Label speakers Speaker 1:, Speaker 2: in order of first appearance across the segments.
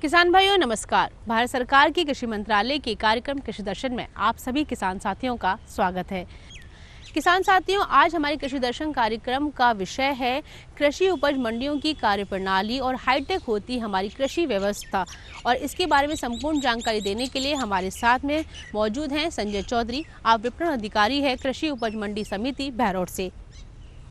Speaker 1: किसान भाइयों नमस्कार। भारत सरकार के कृषि मंत्रालय के कार्यक्रम कृषि दर्शन में आप सभी किसान साथियों का स्वागत है। किसान साथियों, आज हमारे कृषि दर्शन कार्यक्रम का विषय है कृषि उपज मंडियों की कार्यप्रणाली और हाईटेक होती हमारी कृषि व्यवस्था। और इसके बारे में संपूर्ण जानकारी देने के लिए हमारे साथ में मौजूद हैं संजय चौधरी। आप विपणन अधिकारी है कृषि उपज मंडी समिति बहरौर से।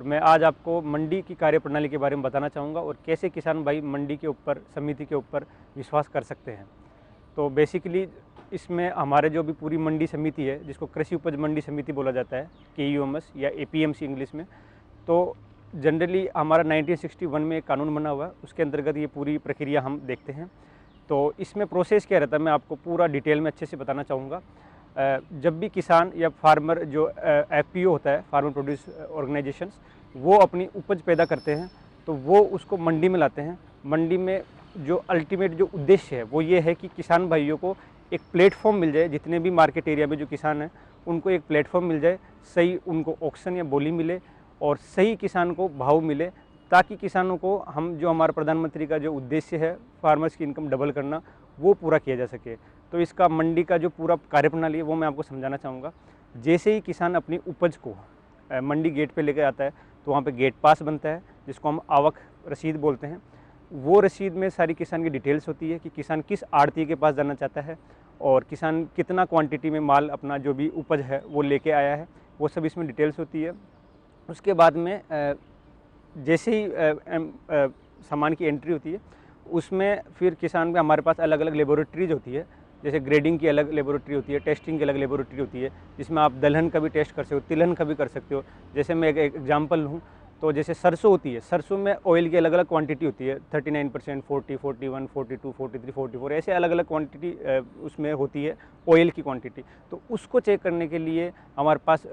Speaker 2: मैं आज आपको मंडी की कार्यप्रणाली के बारे में बताना चाहूँगा और कैसे किसान भाई मंडी के ऊपर, समिति के ऊपर विश्वास कर सकते हैं। तो बेसिकली इसमें हमारे जो भी पूरी मंडी समिति है, जिसको कृषि उपज मंडी समिति बोला जाता है, KUMS या APMC इंग्लिश में, तो जनरली हमारा 1961 में एक कानून बना हुआ है, उसके अंतर्गत ये पूरी प्रक्रिया हम देखते हैं। तो इसमें प्रोसेस क्या रहता है, मैं आपको पूरा डिटेल में अच्छे से बताना चाहूँगा। जब भी किसान या फार्मर जो FPO होता है, फार्मर प्रोड्यूस ऑर्गेनाइजेशंस, वो अपनी उपज पैदा करते हैं तो वो उसको मंडी में लाते हैं। मंडी में जो अल्टीमेट जो उद्देश्य है वो ये है कि किसान भाइयों को एक प्लेटफॉर्म मिल जाए, जितने भी मार्केट एरिया में जो किसान हैं उनको एक प्लेटफॉर्म मिल जाए, सही उनको ऑक्शन या बोली मिले और सही किसान को भाव मिले, ताकि किसानों को हम जो हमारा प्रधानमंत्री का जो उद्देश्य है फार्मर्स की इनकम डबल करना, वो पूरा किया जा सके। तो इसका मंडी का जो पूरा कार्यप्रणाली है वो मैं आपको समझाना चाहूँगा। जैसे ही किसान अपनी उपज को मंडी गेट पे लेकर आता है तो वहाँ पे गेट पास बनता है, जिसको हम आवक रसीद बोलते हैं। वो रसीद में सारी किसान की डिटेल्स होती है कि किसान किस आड़ती के पास जाना चाहता है और किसान कितना क्वांटिटी में माल अपना जो भी उपज है वो लेके आया है, वो सब इसमें डिटेल्स होती है। उसके बाद में जैसे ही सामान की एंट्री होती है, उसमें फिर किसान में हमारे पास अलग अलग लेबोरेटरीज होती है। जैसे ग्रेडिंग की अलग लेबोरेटरी होती है, टेस्टिंग की अलग लेबोरेटरी होती है, जिसमें आप दलहन का भी टेस्ट कर सकते हो, तिलहन का भी कर सकते हो। जैसे मैं एक एग्जांपल लूँ तो जैसे सरसों होती है, सरसों में ऑयल की अलग अलग क्वांटिटी होती है, 39%, 40, 41, 42, 43, 44, ऐसे अलग अलग क्वांटिटी उसमें होती है ऑयल की क्वांटिटी। तो उसको चेक करने के लिए हमारे पास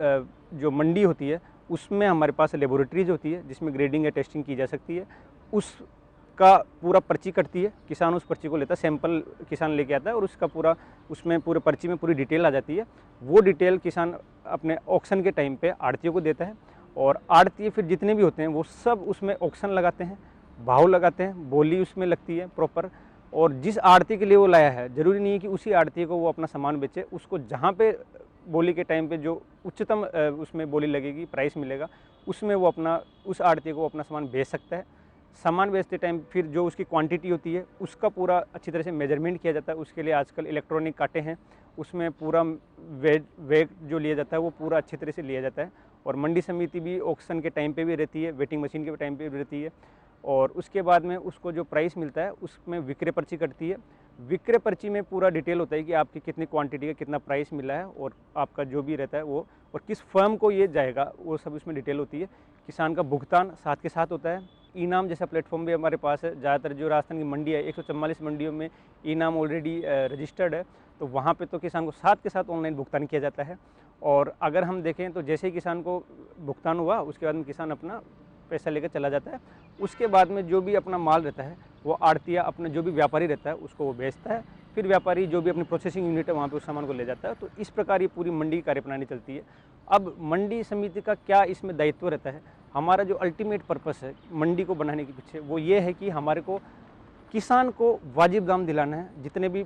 Speaker 2: जो मंडी होती है उसमें हमारे पास लेबोरेटरीज होती है, जिसमें ग्रेडिंग या टेस्टिंग की जा सकती है। उसका पूरा पर्ची कटती है, किसान उस पर्ची को लेता है, सैंपल किसान लेके आता है और उसका पूरा उसमें पूरे पर्ची में पूरी डिटेल आ जाती है। वो डिटेल किसान अपने ऑक्शन के टाइम पे आड़तियों को देता है और आड़ती फिर जितने भी होते हैं वो सब उसमें ऑक्शन लगाते हैं, भाव लगाते हैं, बोली उसमें लगती है प्रॉपर। और जिस आड़ती के लिए वो लाया है, ज़रूरी नहीं है कि उसी आड़ती को वो अपना सामान बेचे, उसको जहाँ पे बोली के टाइम पे जो उच्चतम उसमें बोली लगेगी, प्राइस मिलेगा, उसमें वो अपना उस आड़ती को अपना सामान बेच सकता है। सामान बेचते टाइम फिर जो उसकी क्वांटिटी होती है उसका पूरा अच्छी तरह से मेजरमेंट किया जाता है। उसके लिए आजकल इलेक्ट्रॉनिक कांटे हैं, उसमें पूरा वेट जो लिया जाता है वो पूरा अच्छी तरह से लिया जाता है। और मंडी समिति भी ऑक्शन के टाइम पे भी रहती है, वेटिंग मशीन के टाइम पे भी रहती है। और उसके बाद में उसको जो प्राइस मिलता है उसमें विक्रय पर्ची कटती है। विक्रय पर्ची में पूरा डिटेल होता है कि आपकी कितनी क्वांटिटी का कितना प्राइस मिला है और आपका जो भी रहता है वो, और किस फर्म को ये जाएगा, वो सब उसमें डिटेल होती है। किसान का भुगतान साथ के साथ होता है। ई-नाम जैसा प्लेटफॉर्म भी हमारे पास है। ज़्यादातर जो राजस्थान की मंडी है, 144 मंडियों में ई-नाम ऑलरेडी रजिस्टर्ड है, तो वहाँ पे तो किसान को साथ के साथ ऑनलाइन भुगतान किया जाता है। और अगर हम देखें तो जैसे ही किसान को भुगतान हुआ उसके बाद में किसान अपना पैसा लेकर चला जाता है। उसके बाद में जो भी अपना माल रहता है वो आड़तिया अपना जो भी व्यापारी रहता है उसको वो बेचता है, फिर व्यापारी जो भी अपनी प्रोसेसिंग यूनिट है वहाँ पे उस सामान को ले जाता है। तो इस प्रकार ये पूरी मंडी की कार्यप्रणाली चलती है। अब मंडी समिति का क्या इसमें दायित्व रहता है, हमारा जो अल्टीमेट पर्पस है मंडी को बनाने के पीछे वो ये है कि हमारे को किसान को वाजिब दाम दिलाना है। जितने भी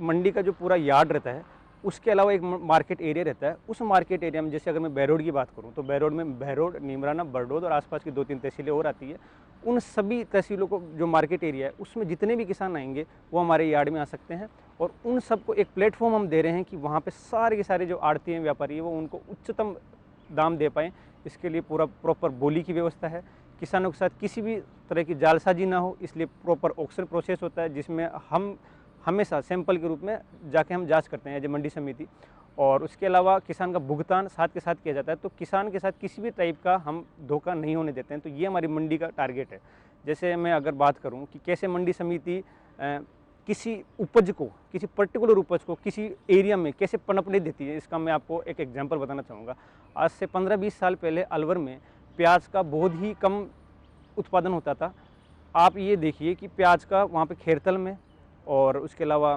Speaker 2: मंडी का जो पूरा यार्ड रहता है उसके अलावा एक मार्केट एरिया रहता है। उस मार्केट एरिया में जैसे अगर मैं बहरोड की बात करूं तो बहरोड में बहरोड, नीमराना, बरडोद और आसपास की 2-3 तहसीलें और आती है। उन सभी तहसीलों को जो मार्केट एरिया है उसमें जितने भी किसान आएंगे वो हमारे यार्ड में आ सकते हैं और उन सबको एक प्लेटफॉर्म हम दे रहे हैं कि वहाँ पर सारे के सारे जो आड़ती हैं, व्यापारी है, वो उनको उच्चतम दाम दे पाएँ। इसके लिए पूरा प्रॉपर बोली की व्यवस्था है। किसानों के साथ किसी भी तरह की जालसाजी ना हो, इसलिए प्रॉपर ऑक्शन प्रोसेस होता है, जिसमें हम हमेशा सैंपल के रूप में जाके हम जांच करते हैं एज ए मंडी समिति। और उसके अलावा किसान का भुगतान साथ के साथ किया जाता है। तो किसान के साथ किसी भी टाइप का हम धोखा नहीं होने देते हैं। तो ये हमारी मंडी का टारगेट है। जैसे मैं अगर बात करूं कि कैसे मंडी समिति किसी उपज को, किसी पर्टिकुलर उपज को किसी एरिया में कैसे पनपने देती है, इसका मैं आपको एक एग्जांपल बताना चाहूँगा। आज से 15-20 साल पहले अलवर में प्याज का बहुत ही कम उत्पादन होता था। आप ये देखिए कि प्याज का वहाँ पे खेरतल में और उसके अलावा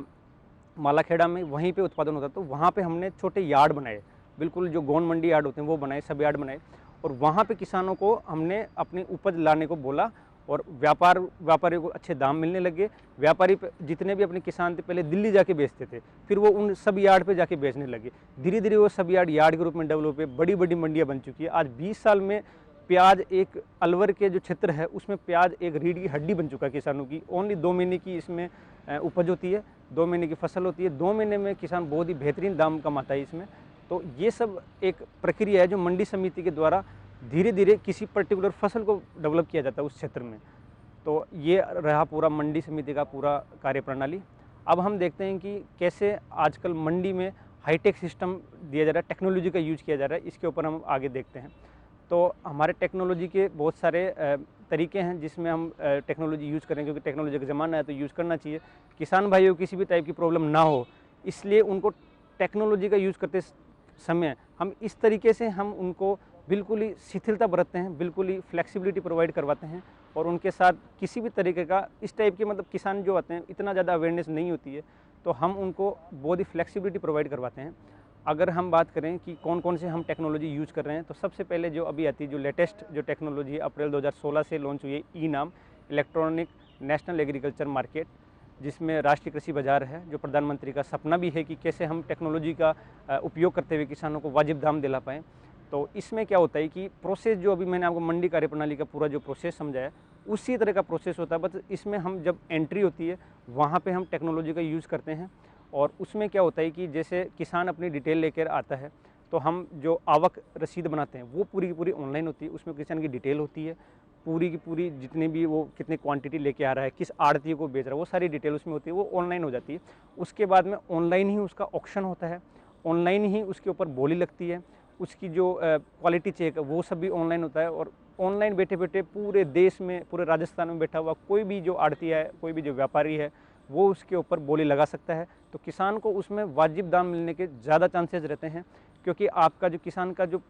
Speaker 2: मालाखेड़ा में वहीं पे उत्पादन होता था। तो वहाँ पे हमने छोटे यार्ड बनाए, बिल्कुल जो गोंड मंडी यार्ड होते हैं वो बनाए, सब यार्ड बनाए और वहाँ पे किसानों को हमने अपनी उपज लाने को बोला और व्यापारियों को अच्छे दाम मिलने लगे। व्यापारी जितने भी अपने किसान थे पहले दिल्ली जाके बेचते थे, फिर वो उन सब यार्ड पे जाके बेचने लगे। धीरे धीरे वो सब यार्ड के रूप में डेवलप हुए, बड़ी बड़ी मंडियाँ बन चुकी है। आज 20 साल में प्याज एक अलवर के जो क्षेत्र है उसमें प्याज एक रीढ़ की हड्डी बन चुका है किसानों की। ओनली 2 महीने की इसमें उपज होती है, 2 महीने की फसल होती है, 2 महीने में किसान बहुत ही बेहतरीन दाम कमाता है इसमें। तो ये सब एक प्रक्रिया है जो मंडी समिति के द्वारा धीरे धीरे किसी पर्टिकुलर फसल को डेवलप किया जाता है उस क्षेत्र में। तो ये रहा पूरा मंडी समिति का पूरा कार्यप्रणाली। अब हम देखते हैं कि कैसे आजकल मंडी में हाईटेक सिस्टम दिया जा रहा है, टेक्नोलॉजी का यूज किया जा रहा है, इसके ऊपर हम आगे देखते हैं। तो हमारे टेक्नोलॉजी के बहुत सारे तरीके हैं जिसमें हम टेक्नोलॉजी यूज़ करें, क्योंकि टेक्नोलॉजी का ज़माना है तो यूज़ करना चाहिए। किसान भाइयों को किसी भी टाइप की प्रॉब्लम ना हो, इसलिए उनको टेक्नोलॉजी का यूज़ करते समय हम इस तरीके से हम उनको बिल्कुल ही शिथिलता बरतते हैं, बिल्कुल ही फ्लेक्सिबिलिटी प्रोवाइड करवाते हैं और उनके साथ किसी भी तरीके का इस टाइप के मतलब किसान जो आते हैं इतना ज़्यादा अवेयरनेस नहीं होती है, तो हम उनको बहुत ही फ्लेक्सिबिलिटी प्रोवाइड करवाते हैं। अगर हम बात करें कि कौन कौन से हम टेक्नोलॉजी यूज़ कर रहे हैं, तो सबसे पहले जो अभी आती है, जो लेटेस्ट जो टेक्नोलॉजी है अप्रैल 2016 से लॉन्च हुई है, e-NAM, electronic national agriculture market, जिसमें राष्ट्रीय कृषि बाजार है, जो प्रधानमंत्री का सपना भी है कि कैसे हम टेक्नोलॉजी का उपयोग करते हुए किसानों को वाजिब दाम दिला पाएँ। तो इसमें क्या होता है कि प्रोसेस जो अभी मैंने आपको मंडी कार्यप्रणाली का पूरा जो प्रोसेस समझाया, उसी तरह का प्रोसेस होता है, बस इसमें हम जब एंट्री होती है वहाँ पे हम टेक्नोलॉजी का यूज़ करते हैं। और उसमें क्या होता है कि जैसे किसान अपनी डिटेल लेकर आता है तो हम जो आवक रसीद बनाते हैं वो पूरी की पूरी ऑनलाइन होती है। उसमें किसान की डिटेल होती है, पूरी की पूरी जितने भी वो कितने क्वांटिटी लेके आ रहा है, किस आड़ती को बेच रहा है, वो सारी डिटेल उसमें होती है, वो ऑनलाइन हो जाती है। उसके बाद में ऑनलाइन ही उसका ऑक्शन होता है, ऑनलाइन ही उसके ऊपर बोली लगती है, उसकी जो क्वालिटी चेक है वो सब भी ऑनलाइन होता है। और ऑनलाइन बैठे बैठे पूरे देश में, पूरे राजस्थान में बैठा हुआ कोई भी जो आड़ती है, कोई भी जो व्यापारी है, वो उसके ऊपर बोली लगा सकता है। तो किसान को उसमें वाजिब दाम मिलने के ज़्यादा चांसेस रहते हैं, क्योंकि आपका जो किसान का जो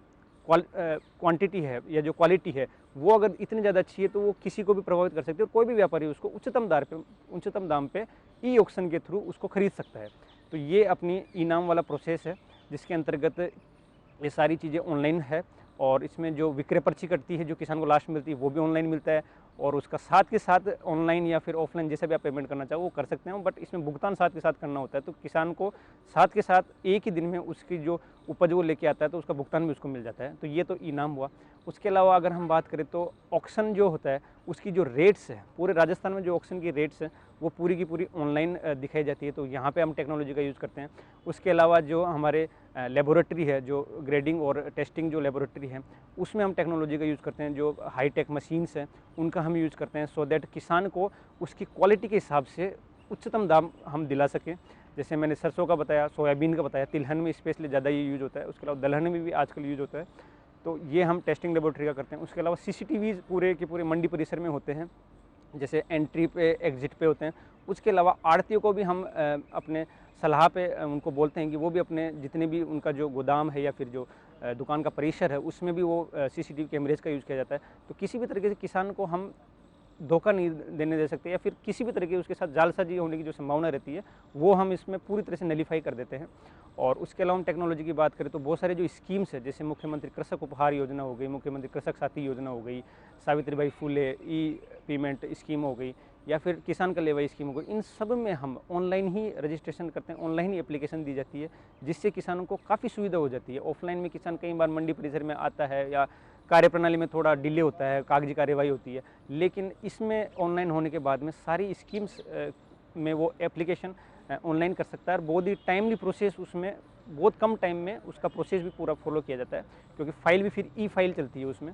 Speaker 2: क्वांटिटी है या जो क्वालिटी है वो अगर इतनी ज़्यादा अच्छी है तो वो किसी को भी प्रभावित कर सकती है और कोई भी व्यापारी उसको उच्चतम दाम पे ई ऑक्शन के थ्रू उसको खरीद सकता है। तो ये अपनी इनाम वाला प्रोसेस है जिसके अंतर्गत ये सारी चीज़ें ऑनलाइन है। और इसमें जो विक्रय पर्ची कटती है, जो किसान को लास्ट में मिलती है, वो भी ऑनलाइन मिलता है। और उसका साथ के साथ ऑनलाइन या फिर ऑफलाइन जैसे भी आप पेमेंट करना चाहो वो कर सकते हैं, बट इसमें भुगतान साथ के साथ करना होता है। तो किसान को साथ के साथ एक ही दिन में उसकी जो उपज वो लेके आता है तो उसका भुगतान भी उसको मिल जाता है। तो ये तो इनाम हुआ। उसके अलावा अगर हम बात करें तो ऑक्शन जो होता है उसकी जो रेट्स है, पूरे राजस्थान में जो ऑक्शन की रेट्स है वो पूरी की पूरी ऑनलाइन दिखाई जाती है। तो यहाँ पे हम टेक्नोलॉजी का यूज़ करते हैं। उसके अलावा जो हमारे लेबोरेटरी है, जो ग्रेडिंग और टेस्टिंग जो लेबोरेटरी है, उसमें हम टेक्नोलॉजी का यूज़ करते हैं। जो हाईटेक मशीन्स हैं उनका हम यूज़ करते हैं, सो दैट किसान को उसकी क्वालिटी के हिसाब से उच्चतम दाम हम दिला सकें। जैसे मैंने सरसों का बताया, सोयाबीन का बताया, तिलहन में स्पेशली ज़्यादा ये यूज़ होता है। उसके अलावा दलहन में भी आजकल यूज़ होता है। तो ये हम टेस्टिंग लेबोरेटरी का करते हैं। उसके अलावा CCTVs पूरे के पूरे मंडी परिसर में होते हैं, जैसे एंट्री पे एग्जिट पे होते हैं। उसके अलावा आड़तियों को भी हम अपने सलाह पे उनको बोलते हैं कि वो भी अपने जितने भी उनका जो गोदाम है या फिर जो दुकान का परिसर है उसमें भी वो CCTV कैमरेज का यूज़ किया जाता है। तो किसी भी तरीके से किसान को हम धोखा नहीं देने दे सकते या फिर किसी भी तरह की उसके साथ जालसाजी होने की जो संभावना रहती है वो हम इसमें पूरी तरह से नलीफाई कर देते हैं। और उसके अलावा हम टेक्नोलॉजी की बात करें तो बहुत सारे जो स्कीम्स है, जैसे मुख्यमंत्री कृषक उपहार योजना हो गई, मुख्यमंत्री कृषक साथी योजना हो गई, सावित्रीबाई फुले ई पेमेंट स्कीम हो गई, या फिर किसान कल्याण स्कीम हो गई, इन सब में हम ऑनलाइन ही रजिस्ट्रेशन करते हैं, ऑनलाइन ही एप्लीकेशन दी जाती है, जिससे किसानों को काफ़ी सुविधा हो जाती है। ऑफलाइन में किसान कई बार मंडी परिसर में आता है या कार्यप्रणाली में थोड़ा डिले होता है, कागजी कार्यवाही होती है, लेकिन इसमें ऑनलाइन होने के बाद में सारी स्कीम्स में वो एप्लीकेशन ऑनलाइन कर सकता है और बहुत ही टाइमली प्रोसेस, उसमें बहुत कम टाइम में उसका प्रोसेस भी पूरा फॉलो किया जाता है, क्योंकि फाइल भी फिर ई-फाइल चलती है उसमें।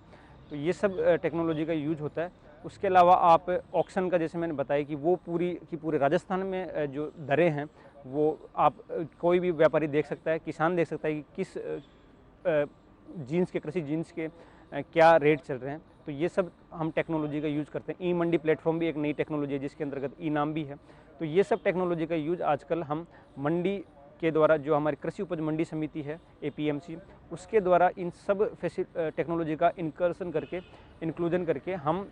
Speaker 2: तो ये सब टेक्नोलॉजी का यूज होता है। उसके अलावा आप ऑक्शन का, जैसे मैंने बताया कि वो पूरे राजस्थान में जो दरें हैं वो आप कोई भी व्यापारी देख सकता है, किसान देख सकता है कि किस जीन्स के, कृषि जीन्स के क्या रेट चल रहे हैं। तो ये सब हम टेक्नोलॉजी का यूज़ करते हैं। ई मंडी प्लेटफॉर्म भी एक नई टेक्नोलॉजी है जिसके अंतर्गत ई नाम भी है। तो ये सब टेक्नोलॉजी का यूज़ आजकल हम मंडी के द्वारा, जो हमारी कृषि उपज मंडी समिति है APMC, उसके द्वारा इन सब टेक्नोलॉजी का इंक्लूजन करके हम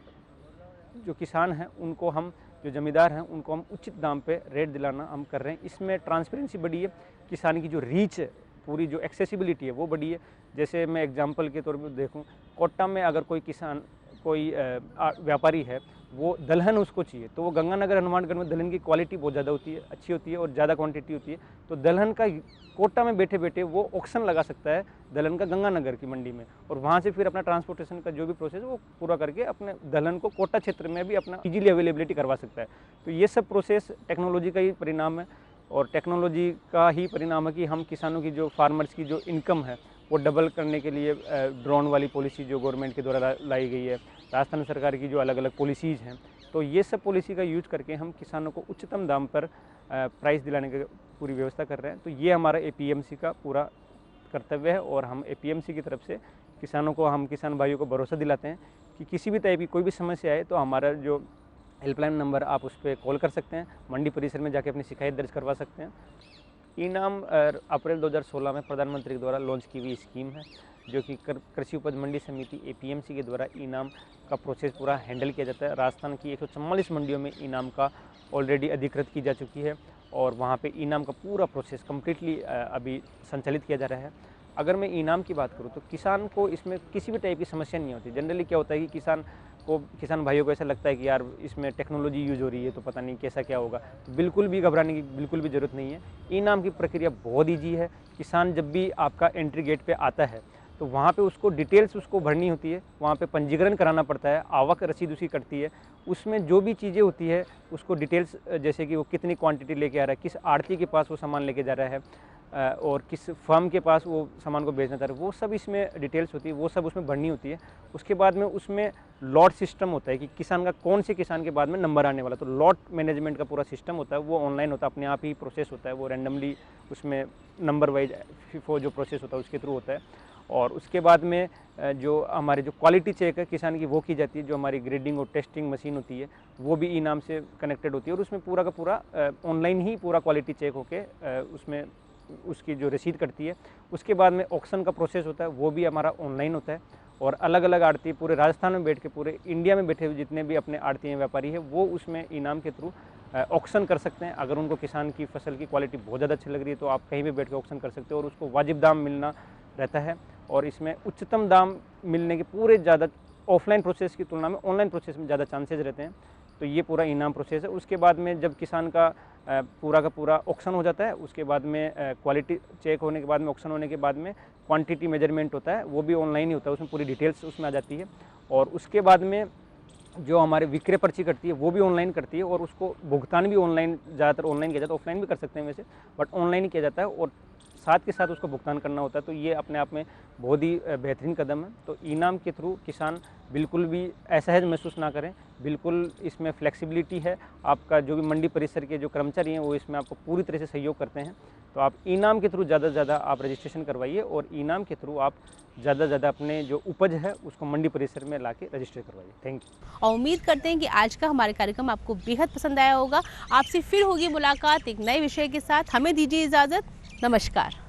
Speaker 2: जो किसान हैं उनको, हम जो ज़मींदार हैं उनको हम उचित दाम पे रेट दिलाना हम कर रहे हैं। इसमें ट्रांसपेरेंसी बढ़ी है, किसान की जो रीच है, पूरी जो एक्सेसिबिलिटी है वो बढ़ी है। जैसे मैं एग्जांपल के तौर पर देखूं, कोटा में अगर कोई किसान कोई व्यापारी है वो दलहन उसको चाहिए, तो वो गंगानगर हनुमानगढ़ में दलहन की क्वालिटी बहुत ज़्यादा होती है, अच्छी होती है और ज़्यादा क्वांटिटी होती है, तो दलहन का कोटा में बैठे बैठे वो ऑक्शन लगा सकता है दलहन का गंगानगर की मंडी में, और वहाँ से फिर अपना ट्रांसपोर्टेशन का जो भी प्रोसेस है वो पूरा करके अपने दलहन को कोटा क्षेत्र में भी अपना इजीली अवेलेबिलिटी करवा सकता है। तो ये सब प्रोसेस टेक्नोलॉजी का ही परिणाम है, और टेक्नोलॉजी का ही परिणाम है कि हम किसानों की जो फार्मर्स की जो इनकम है वो डबल करने के लिए ड्रोन वाली पॉलिसी जो गवर्नमेंट के द्वारा लाई गई है, राजस्थान सरकार की जो अलग अलग पॉलिसीज़ हैं, तो ये सब पॉलिसी का यूज करके हम किसानों को उच्चतम दाम पर प्राइस दिलाने की पूरी व्यवस्था कर रहे हैं। तो ये हमारा APMC का पूरा कर्तव्य है, और हम APMC की तरफ से किसानों को, हम किसान भाइयों को भरोसा दिलाते हैं कि किसी भी टाइप की कोई भी समस्या आए तो हमारा जो हेल्पलाइन नंबर आप उस पर कॉल कर सकते हैं, मंडी परिसर में जाके अपनी शिकायत दर्ज करवा सकते हैं। इनाम अप्रैल 2016 में प्रधानमंत्री के द्वारा लॉन्च की हुई स्कीम है, जो कि कृषि उपज मंडी समिति APMC के द्वारा इनाम का प्रोसेस पूरा हैंडल किया जाता है। राजस्थान की 144 मंडियों में इनाम का ऑलरेडी अधिकृत की जा चुकी है, और वहाँ पे इनाम का पूरा प्रोसेस कम्प्लीटली अभी संचालित किया जा रहा है। अगर मैं इनाम की बात करूँ तो किसान को इसमें किसी भी टाइप की समस्या नहीं होती। जनरली क्या होता है कि किसान भाइयों को ऐसा लगता है कि यार इसमें टेक्नोलॉजी यूज हो रही है तो पता नहीं कैसा क्या होगा। बिल्कुल भी घबराने की बिल्कुल भी ज़रूरत नहीं है। इनाम की प्रक्रिया बहुत ईजी है। किसान जब भी आपका एंट्री गेट पे आता है तो वहाँ पे उसको डिटेल्स उसको भरनी होती है, वहाँ पे पंजीकरण कराना पड़ता है, आवक रसीद उसकी कटती है, उसमें जो भी चीज़ें होती है उसको डिटेल्स, जैसे कि वो कितनी क्वांटिटी लेके आ रहा है, किस आड़ती के पास वो सामान लेके जा रहा है, और किस फर्म के पास वो सामान को बेचना चाह रहा है, वो सब इसमें डिटेल्स होती है, वो सब उसमें भरनी होती है। उसके बाद में उसमें लॉट सिस्टम होता है कि किसान का कौन से किसान के बाद में नंबर आने वाला, तो लॉट मैनेजमेंट का पूरा सिस्टम होता है, वो ऑनलाइन होता है, अपने आप ही प्रोसेस होता है, वो रैंडमली उसमें नंबर वाइज FIFO जो प्रोसेस होता है उसके थ्रू होता है। और उसके बाद में जो हमारे जो क्वालिटी चेक है किसान की वो की जाती है, जो हमारी ग्रेडिंग और टेस्टिंग मशीन होती है वो भी इनाम से कनेक्टेड होती है, और उसमें पूरा का पूरा ऑनलाइन ही पूरा क्वालिटी चेक होके उसमें उसकी जो रसीद कटती है। उसके बाद में ऑक्शन का प्रोसेस होता है, वो भी हमारा ऑनलाइन होता है, और अलग अलग आड़ती पूरे राजस्थान में बैठ के, पूरे इंडिया में बैठे हुए जितने भी अपने आड़ती हैं व्यापारी है वो उसमें इनाम के थ्रू ऑक्शन कर सकते हैं। अगर उनको किसान की फसल की क्वालिटी बहुत ज़्यादा अच्छी लग रही है तो आप कहीं भी बैठ के ऑक्शन कर सकते हो, और उसको वाजिब दाम मिलना रहता है, और इसमें उच्चतम दाम मिलने के पूरे ज़्यादा ऑफलाइन प्रोसेस की तुलना में ऑनलाइन प्रोसेस में ज़्यादा चांसेज रहते हैं। तो ये पूरा इनाम प्रोसेस है। उसके बाद में जब किसान का पूरा का पूरा ऑक्शन हो जाता है, उसके बाद में क्वालिटी चेक होने के बाद में, ऑक्शन होने के बाद में क्वांटिटी मेजरमेंट होता है, वो भी ऑनलाइन ही होता है, उसमें पूरी डिटेल्स उसमें आ जाती है। और उसके बाद में जो हमारे विक्रय पर्ची कटती है वो भी ऑनलाइन करती है, और उसको भुगतान भी ऑनलाइन, ज़्यादातर ऑनलाइन किया जाता है, ऑफलाइन भी कर सकते हैं वैसे, बट ऑनलाइन ही किया जाता है, और साथ के साथ उसको भुगतान करना होता है। तो ये अपने आप में बहुत ही बेहतरीन कदम है। तो इनाम के थ्रू किसान बिल्कुल भी असहज महसूस ना करें, बिल्कुल इसमें फ्लेक्सिबिलिटी है। आपका जो भी मंडी परिसर के जो कर्मचारी हैं वो इसमें आपको पूरी तरह से सहयोग करते हैं। तो आप इनाम के थ्रू ज़्यादा से ज़्यादा आप रजिस्ट्रेशन करवाइए, और इनाम के थ्रू आप ज़्यादा से ज़्यादा अपने जो उपज है उसको मंडी परिसर में लाके रजिस्टर करवाइए। Thank you.
Speaker 1: और उम्मीद करते हैं कि आज का हमारे कार्यक्रम आपको बेहद पसंद आया होगा। आपसे फिर होगी मुलाकात एक नए विषय के साथ। हमें दीजिए इजाज़त। नमस्कार।